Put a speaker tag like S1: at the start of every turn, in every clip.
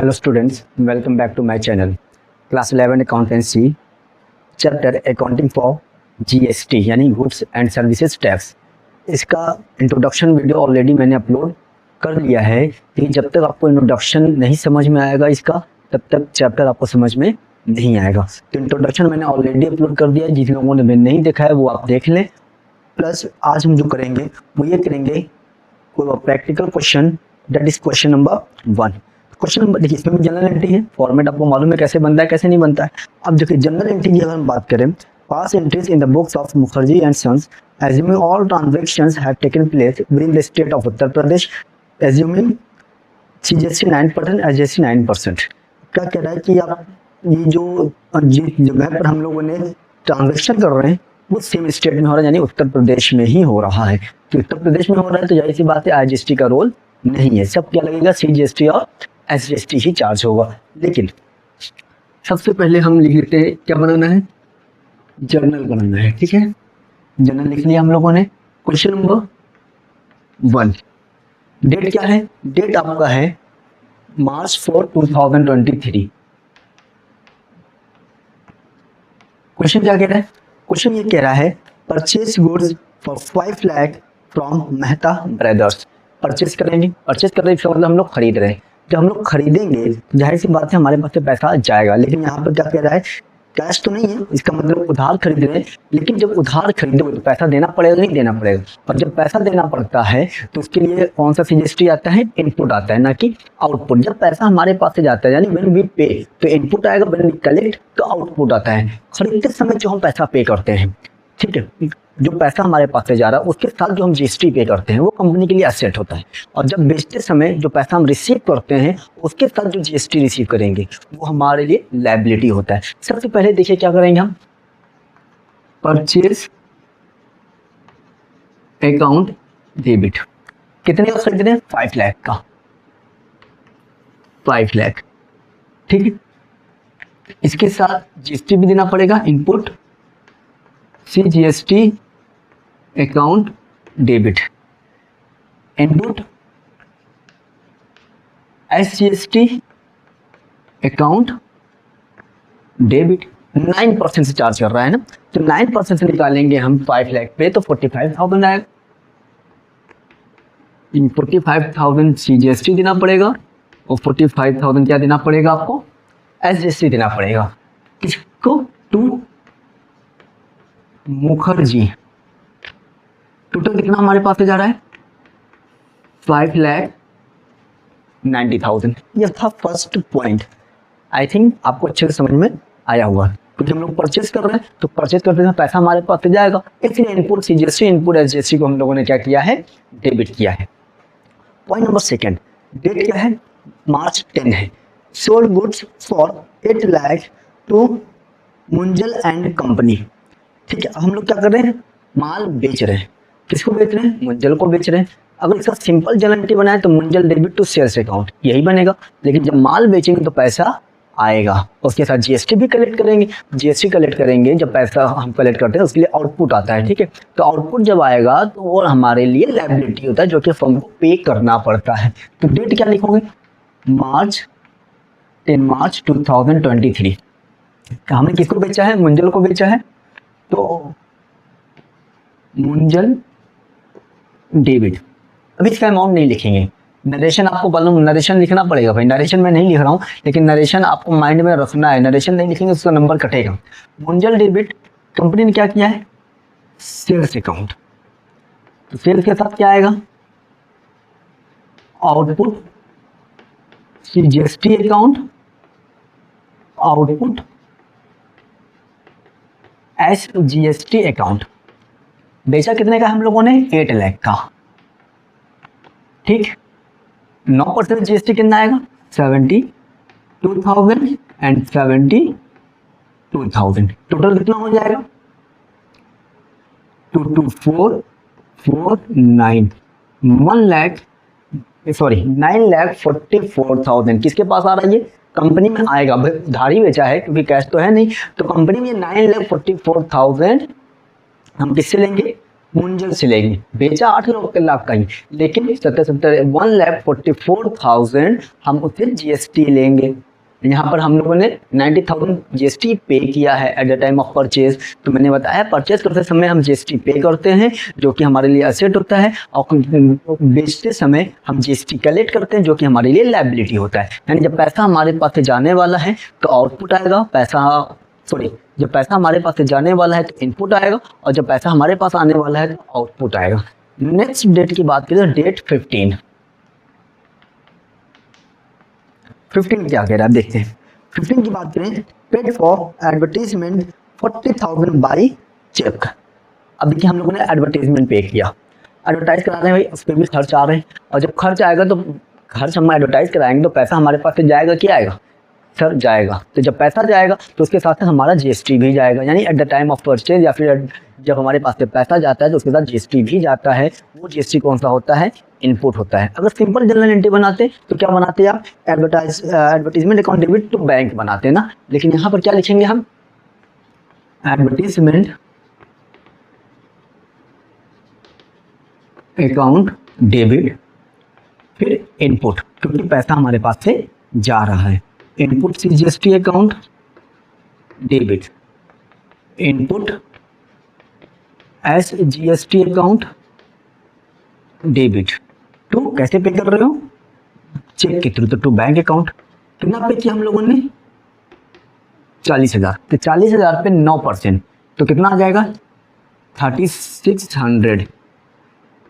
S1: Hello students, welcome back to my channel. Class 11 accountancy, chapter accounting for GST यानी goods and services tax. इसका introduction video already मैंने upload कर लिया है। लेकिन जब तक आपको इंट्रोडक्शन नहीं समझ में आएगा इसका, तब तक चैप्टर आपको समझ में नहीं आएगा। तो इंट्रोडक्शन मैंने ऑलरेडी अपलोड कर दिया है, जिन लोगों ने नहीं देखा है वो आप देख लें। प्लस आज हम जो करेंगे वो ये करेंगे practical question, that is question number 1। Question number देखिए, इसमें जनरल एंट्री है। फॉर्मेट आपको मालूम है कैसे बनता है कैसे नहीं बनता है। अब देखिए जनरल एंट्री की अगर हम बात करें, pass entries in the books of Mukherjee and sons assuming all transactions have taken place within the state of Uttar Pradesh assuming CGST 9% SGST 9%। क्या कह रहा है कि आप ये जो जिस जगह पर हम लोगों ने ट्रांजेक्शन कर रहे हैं वो सेम स्टेट में हो रहा है, यानी उत्तर प्रदेश में ही हो रहा है। तो उत्तर प्रदेश में हो रहा है तो जाहिर सी बात है आईजीएसटी का रोल नहीं है। सब क्या लगेगा, सीजीएसटी और एसजीएसटी ही चार्ज होगा। लेकिन सबसे पहले हम लिख लेते हैं, क्या बनाना है, जर्नल बनाना है। ठीक है, जर्नल लिख लिया हम लोगों ने। क्वेश्चन नंबर 1, डेट क्या है, डेट आपका है मार्च 4, 2023। क्वेश्चन क्या कह रहा है, क्वेश्चन ये कह रहा है purchase goods for 5 lakh from Mehta brothers. Purchase करेंगे, परचेज कर रहे हैं इसका मतलब हम लोग खरीद रहे हैं। जब हम लोग खरीदेंगे जाहिर सी बात है हमारे पास से पैसा जाएगा। लेकिन यहाँ पर क्या कह रहा है, कैश तो नहीं है, इसका मतलब उधार खरीद रहे हैं। लेकिन जब उधार खरीदोगे तो पैसा देना पड़ेगा, नहीं देना पड़ेगा। और जब पैसा देना पड़ता है तो उसके लिए कौन सा सीजीएसटी आता है, इनपुट आता है, ना कि आउटपुट। जब पैसा हमारे पास से जाता है यानी व्हेन वी पे तो इनपुट आएगा, व्हेन वी कलेक्ट तो आउटपुट आता है। खरीदते समय जो हम पैसा पे करते हैं, ठीक है, जो पैसा हमारे पास से जा रहा है उसके साथ जो हम जीएसटी पे करते हैं वो कंपनी के लिए एसेट होता है। और जब बेचते समय जो पैसा हम रिसीव करते हैं उसके साथ जो जीएसटी रिसीव करेंगे वो हमारे लिए लायबिलिटी होता है। सबसे पहले देखिए क्या करेंगे हम, परचेज अकाउंट डेबिट। कितने का खरीद रहे हैं, 5 लाख का, 5 लाख। ठीक है, इसके साथ जीएसटी भी देना पड़ेगा, input CGST account debit, input SGST account debit. 9% से चार्ज कर रहा है ना, तो 9% से निकालेंगे हम 5 लाख पे तो 45,000 आएगा। इन 45,000 सीजीएसटी देना पड़ेगा और 45,000 क्या देना पड़ेगा आपको, एसजीएसटी देना पड़ेगा। इसको टू मुखर्जी। टोटल कितना हमारे पास से जा रहा है, 5,90,000। यह था फर्स्ट पॉइंट। आई थिंक आपको अच्छे से समझ में आया हुआ, क्योंकि हम लोग परचेज कर रहे हैं तो परचेज करते हैं पैसा हमारे पास से जाएगा, इसलिए इनपुट सीजीएसटी इनपुट एसजीएसटी को हम लोगों ने क्या किया है, डेबिट किया है। पॉइंट नंबर 2, डेट क्या है, मार्च 10 है। Sold goods for 8 lakh to Munjal and company. ठीक है, हम लोग क्या कर रहे हैं, माल बेच रहे हैं। किसको बेच रहे हैं, मुंजल को बेच रहे हैं। अगर इसका सिंपल जनरल एंट्री बनाए तो Munjal debit to sales account, यही बनेगा। लेकिन जब माल बेचेंगे तो पैसा आएगा, उसके साथ जीएसटी भी कलेक्ट करेंगे। जीएसटी कलेक्ट करेंगे, जब पैसा हम कलेक्ट करते हैं उसके लिए आउटपुट आता है। ठीक है, तो आउटपुट जब आएगा तो वो हमारे लिए लायबिलिटी होता है जो कि फर्म को पे करना पड़ता है। तो डेट क्या लिखोगे, मार्च 10 मार्च 2023। हमने किसको बेचा है, मुंजल को बेचा है, तो मुंजल डेबिट। अभी इसका अमाउंट नहीं लिखेंगे, नरेशन आपको मालूम, नरेशन लिखना पड़ेगा भाई। नरेशन मैं नहीं लिख रहा हूँ, लेकिन नरेशन आपको माइंड में रखना है। नरेशन नहीं लिखेंगे उसका नंबर कटेगा। मुंजल डेबिट, कंपनी ने क्या किया है, सेल्स अकाउंट। तो सेल्स के साथ क्या आएगा, output CGST account, output SGST account. बेचा कितने का हम लोगों ने, 8 लाख का। ठीक, 9% जीएसटी कितना आएगा, 72,000 एंड 72,000। टोटल कितना हो जाएगा, 22,449, 9,44,000 किसके पास आ रहा है, ये कंपनी में आएगा। भाई उधारी बेचा है क्योंकि कैश तो है नहीं, तो कंपनी में 9,44,000 हम किससे लेंगे, मुंजल से लेंगे, बेचा 8 लाख का ही, लेकिन 1,44,000 हम उससे जीएसटी लेंगे। यहाँ पर हम लोगों ने 90,000 जीएसटी पे किया है at the time of purchase. तो मैंने बताया परचेज करते समय हम जीएसटी पे करते हैं जो कि हमारे लिए असेट होता है, और बेचते समय हम जीएसटी कलेक्ट करते हैं जो कि हमारे लिए लायबिलिटी होता है। यानी जब पैसा हमारे पास से जाने वाला है तो आउटपुट आएगा, जब पैसा हमारे पास से जाने वाला है तो इनपुट आएगा, और जब पैसा हमारे पास आने वाला है तो आउटपुट आएगा। नेक्स्ट डेट की बात करें, डेट 15 क्या कह रहा है देखते हैं। 15 की बात करें, paid for advertisement 40,000 by cheque. अब देखिए हम लोगों ने एडवर्टीजमेंट पे किया, एडवर्टाइज करा रहे हैं भाई, उस पर भी खर्च आ रहे हैं, और जब खर्च आएगा तो खर्च हम एडवर्टाइज कराएंगे तो पैसा हमारे पास से जाएगा, क्या आएगा सर, जाएगा। तो जब पैसा जाएगा तो उसके साथ हमारा जीएसटी भी जाएगा, यानी at the time of purchase या फिर जब हमारे पास से पैसा जाता है तो उसके साथ जीएसटी भी जाता है। वो जीएसटी कौन सा होता है, इनपुट होता है। अगर सिंपल जनरल एंट्री बनाते तो क्या बनाते आप, advertisement account debit to bank बनाते ना, लेकिन यहाँ पर क्या लिखेंगे हम, एडवर्टीजमेंट अकाउंट डेबिट फिर इनपुट, क्योंकि पैसा हमारे पास से जा रहा है। Input C GST account debit, input S GST account debit to, कैसे पे कर रहे हो, चेक के थ्रू, तो टू बैंक अकाउंट। कितना पे किया हम लोगों ने, 40,000। तो 40,000 पे 9%, तो कितना आ जाएगा 3600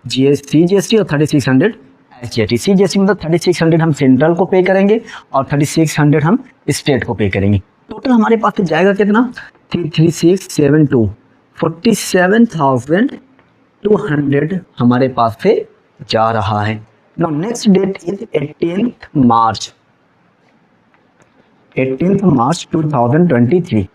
S1: जीएसटी और 3600 एसजीएसटी। सीजीएसटी मतलब 3600 हम सेंट्रल को पे करेंगे और 3600 हम स्टेट को पे करेंगे। टोटल हमारे पास से जाएगा कितना, 33672, 47,200 हमारे पास से जा रहा है। Now next date is 18th March 2023।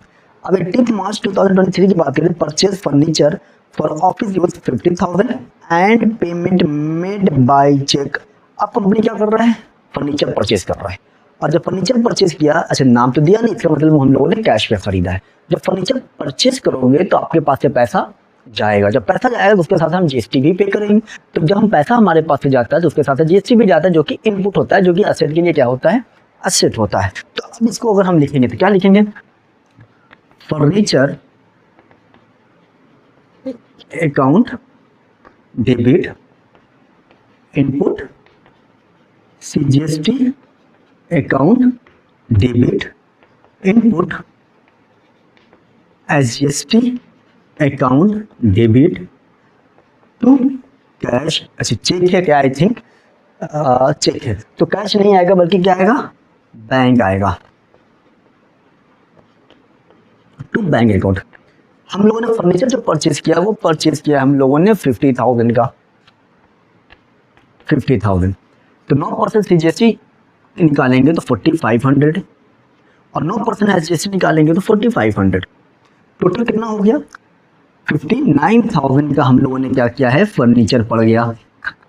S1: अब 18th मार्च 2023 की बात करें, purchase furniture for office use 50,000 and payment made by cheque. अब कंपनी क्या कर रहा है, फर्नीचर परचेज कर रहा है, और जब फर्नीचर परचेज किया, अच्छा नाम तो दिया नहीं, इसका मतलब हम लोगों ने कैश पे खरीदा है। जब फर्नीचर परचेज करोगे तो आपके पास से पैसा जाएगा, जब पैसा जाएगा तो उसके साथ हम जीएसटी भी पे करेंगे। तो जब हम पैसा हमारे पास से जाता है तो उसके साथ जीएसटी भी जाता है, जो कि इनपुट होता है, जो कि असेट के लिए क्या होता है, असेट होता है। तो अब इसको अगर हम लिखेंगे तो क्या लिखेंगे, furniture account debit input CGST account debit input SGST account debit to cash. अच्छा चेक है क्या, आई थिंक चेक है, तो कैश नहीं आएगा बल्कि क्या आएगा, बैंक आएगा, टू बैंक अकाउंट। हम लोगों ने फर्नीचर जो परचेज किया वो परचेज किया हम लोगों ने 50,000 का, 50,000। तो 9% सीजीएसटी निकालेंगे तो 4,500 और 9% एसजीएसटी निकालेंगे तो 4,500। टोटल कितना हो गया, 59,000 का हम लोगों ने क्या किया है, फर्नीचर पड़ गया।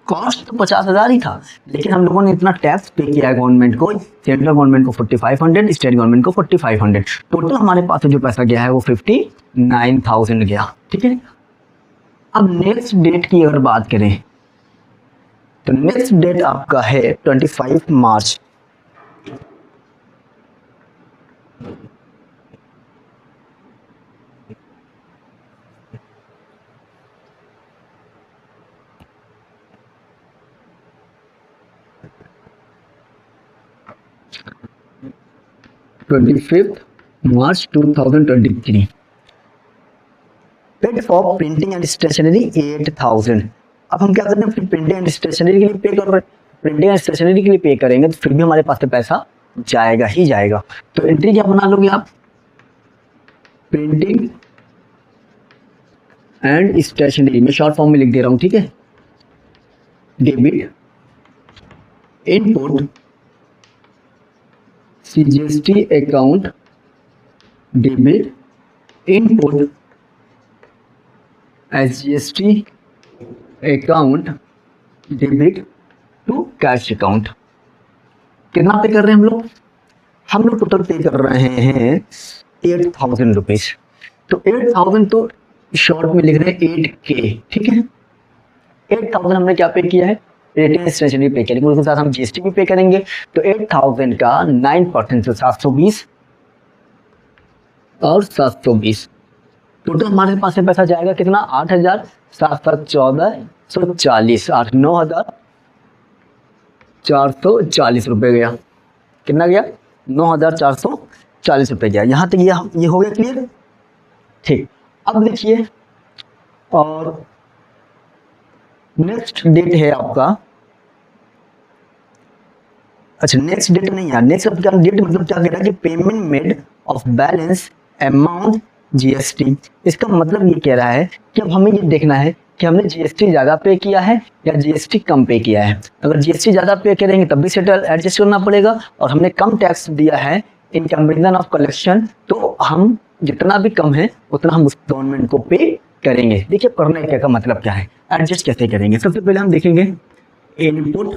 S1: कॉस्ट तो 50,000 ही था, लेकिन हम लोगों ने इतना टैक्स पे किया है गवर्नमेंट को, सेंट्रल गवर्नमेंट को 4,500, स्टेट गवर्नमेंट को 4,500। टोटल हमारे पास जो पैसा गया है वो 59,000 गया, ठीक है। अब नेक्स्ट डेट की अगर बात करें तो नेक्स्ट डेट आपका है 25 March. March 2023। Paid for printing and stationery 8,000। अब हम क्या करते हैं, फिर प्रिंटिंग एंड स्टेशनरी के लिए पे कर रहे हैं, प्रिंटिंग एंड स्टेशनरी के लिए पे करेंगे तो फिर भी हमारे पास से पैसा जाएगा ही जाएगा। तो एंट्री क्या बना लोगे आप, प्रिंटिंग एंड स्टेशनरी, मैं शॉर्ट फॉर्म में लिख दे रहा हूँ, ठीक है। Debit input CGST account debit input SGST account debit to cash account. कितना पे कर रहे हैं हम लोग टोटल पे कर रहे हैं 8,000 रुपीज। तो 8,000 तो शॉर्ट में लिख रहे हैं 8K, ठीक है। 8,000 हमने क्या पे किया है, रिटेन स्टेशनरी पे किया, लेकिन उसके साथ हम जीएसटी भी पे करेंगे। तो 8,000 का 9% तो 720 और 720, टोटल हमारे पास में पैसा जाएगा कितना, 8,000, 7,714,140, 9,440 रुपये गया। कितना गया, 9,440 रुपये गया। यहाँ तक ये हो गया क्लियर, ठीक। अब देखिए, और नेक्स्ट डेट है आपका, अच्छा नेक्स्ट डेट नहीं है, नेक्स्ट क्या डेट मतलब क्या कह रहा है कि payment made of balance amount GST. इसका मतलब ये कह रहा है कि अब हमें ये देखना है कि हमने जीएसटी ज़्यादा पे किया है या जीएसटी कम पे किया है। अगर जीएसटी ज़्यादा पे करेंगे तब भी सेटल एडजस्ट करना पड़ेगा, और हमने कम टैक्स दिया है इन कंपेरिजन ऑफ कलेक्शन, तो हम जितना भी कम है उतना हम उस गवर्नमेंट को पे करेंगे। देखिए करने का मतलब क्या है, एडजस्ट कैसे करेंगे। सबसे पहले हम देखेंगे इनपुट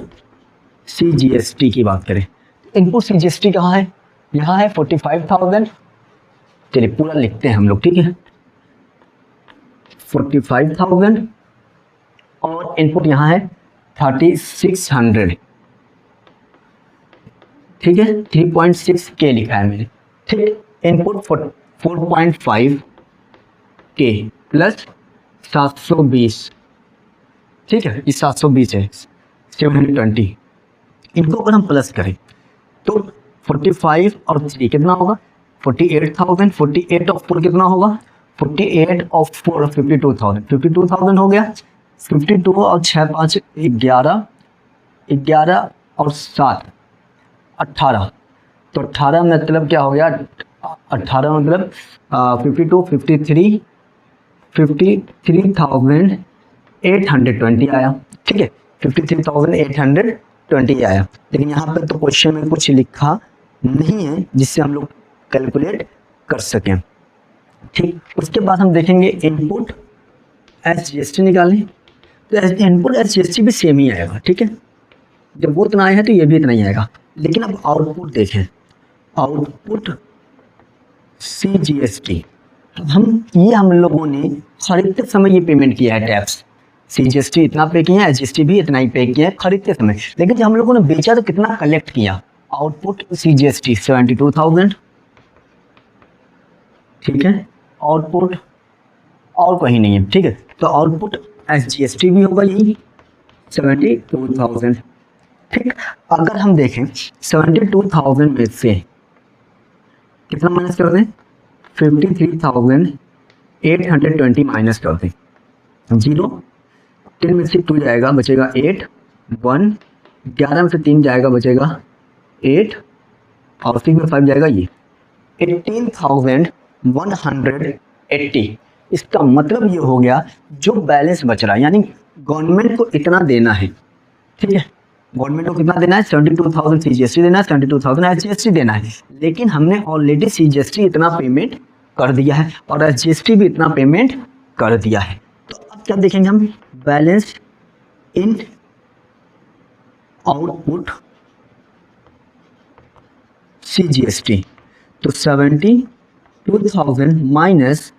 S1: CGST की बात करें। इनपुट CGST कहाँ है, यहाँ है 45,000। चलिए पूरा लिखते हैं हम लोग, ठीक है, 45,000 और इनपुट यहाँ है 3,600, ठीक है, 3.6K लिखा है मैंने, ठीक। इनपुट 4.5K प्लस 720, ठीक है, ये 720 है, 720। इनको अगर हम प्लस करें तो 45 और 3 कितना होगा, 48,000, 48 ऑफ 4 कितना होगा, 48 ऑफ 4 52,000, 52,000 हो गया। 52 और 6 5 11, 11 और 7 18, तो 18 मतलब क्या हो गया, 18 मतलब 52 53 53,820 आया, ठीक है, 53,820 आया। लेकिन यहाँ पर तो क्वेश्चन में कुछ लिखा नहीं है जिससे हम लोग कैलकुलेट कर सकें, ठीक। उसके बाद हम देखेंगे इनपुट SGST निकालें, तो इनपुट SGST भी सेम ही आएगा, ठीक है। जब वो इतना आया है तो ये भी इतना ही आएगा। लेकिन अब आउटपुट देखें, आउटपुट CGST, हम लोगों ने खरीदते समय ये पेमेंट किया है टैक्स, CGST इतना पे किया है, SGST भी इतना ही पे किया है खरीदते समय। लेकिन जब हम लोगों ने बेचा तो कितना कलेक्ट किया, आउटपुट CGST 72,000, ठीक है। आउटपुट और कहीं नहीं है, ठीक है, तो आउटपुट SGST भी होगा यही 72,000, ठीक। अगर हम देखें 72,000 में से कितना माइनस कर दें, 53,820 माइनस कर दें, 0, 10 में से 2 जाएगा बचेगा 8, 1, 11 में से 3 जाएगा बचेगा 8, और 6 में 5 जाएगा ये 18,180। इसका मतलब ये हो गया जो बैलेंस बच रहा है, यानी गवर्नमेंट को इतना देना है, ठीक है, गवर्नमेंट को कितना देना है, 72,000 CGST देना है, 72,000 SGST देना है। लेकिन हमने ऑलरेडी CGST इतना पेमेंट कर दिया है और SGST भी इतना पेमेंट कर दिया है। तो अब क्या देखेंगे हम, बैलेंस इन आउटपुट CGST, तो 72,000 माइनस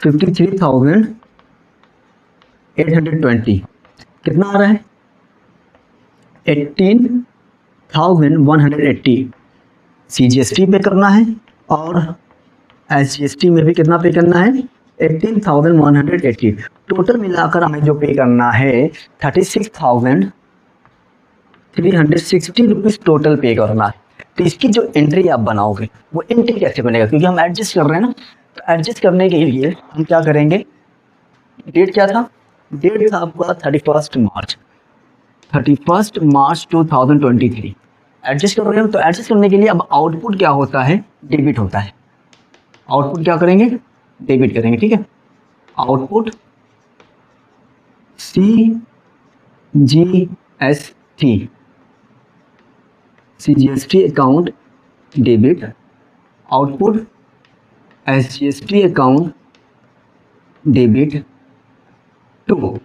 S1: 53,820 कितना आ रहा है, 18,180 CGST पे करना है और SGST में भी कितना पे करना है, 18,180। टोटल मिलाकर हमें जो पे करना है 36,360 रुपीज़ टोटल पे करना है। तो इसकी जो एंट्री आप बनाओगे वो एंट्री कैसे बनेगा, क्योंकि हम एडजस्ट कर रहे हैं ना, तो एडजस्ट करने के लिए हम क्या करेंगे, डेट क्या था, डेट था आपका 31 मार्च 2023, एडजस्ट कर रहे हो। तो एडजस्ट करने के लिए अब आउटपुट क्या होता है, डेबिट होता है, आउटपुट क्या करेंगे, डेबिट करेंगे, ठीक है। Output CGST account debit, output SGST account debit to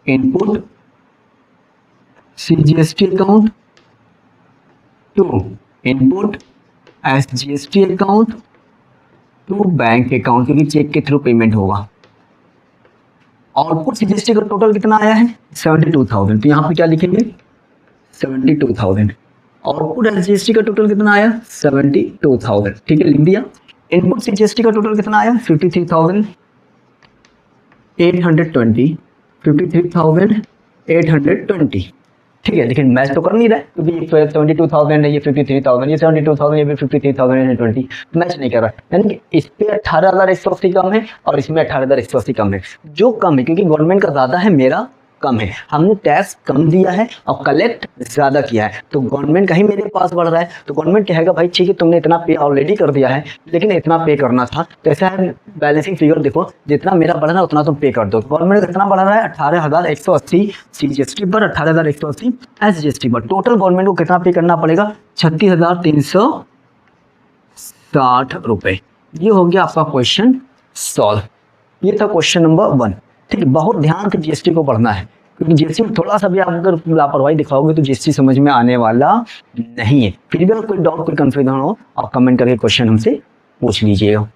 S1: input CGST account to input SGST account to bank account, क्योंकि चेक के थ्रू पेमेंट होगा। आउटपुट जीएसटी का टोटल कितना आया है 72,000, तो यहाँ पे क्या लिखेंगे 72,000। आउटपुट जीएसटी का टोटल कितना आया 72,000, ठीक है, लिख दिया। इनपुट जीएसटी का टोटल कितना आया 53,820, 53,820, ठीक है। लेकिन मैच तो कर नहीं रहा है, क्योंकि ये 72,000 है, ये 53,000, ये 72,000, ये 53,820, मैच नहीं कर रहा। यानी कि इस पे 18,180 कम है और इसमें 18,180 कम है। जो कम है क्योंकि गवर्नमेंट का ज़्यादा है, मेरा कम है, हमने टैक्स कम दिया है और कलेक्ट ज़्यादा किया है, तो गवर्नमेंट का ही मेरे पास बढ़ रहा है। तो गवर्नमेंट कहेगा भाई ठीक है तुमने इतना पे ऑलरेडी कर दिया है, लेकिन इतना पे करना था, तो ऐसा है बैलेंसिंग फिगर देखो, जितना मेरा बढ़ रहा है उतना तुम पे कर दो। गवर्नमेंट कितना बढ़ रहा है 18,180 जीएसटी पर, 18,180 एसजीएसटी पर। टोटल गवर्नमेंट को कितना पे करना पड़ेगा 36,360 रुपये। ये हो गया आपका क्वेश्चन सॉल्व। ये था क्वेश्चन नंबर 1, ठीक है। बहुत ध्यान से जीएसटी को पढ़ना है, क्योंकि जीएसटी में थोड़ा सा भी आप अगर लापरवाही दिखाओगे तो जीएसटी समझ में आने वाला नहीं है। फिर भी अगर कोई डाउट कोई कंफ्यूजन हो आप कमेंट करके क्वेश्चन हमसे पूछ लीजिएगा।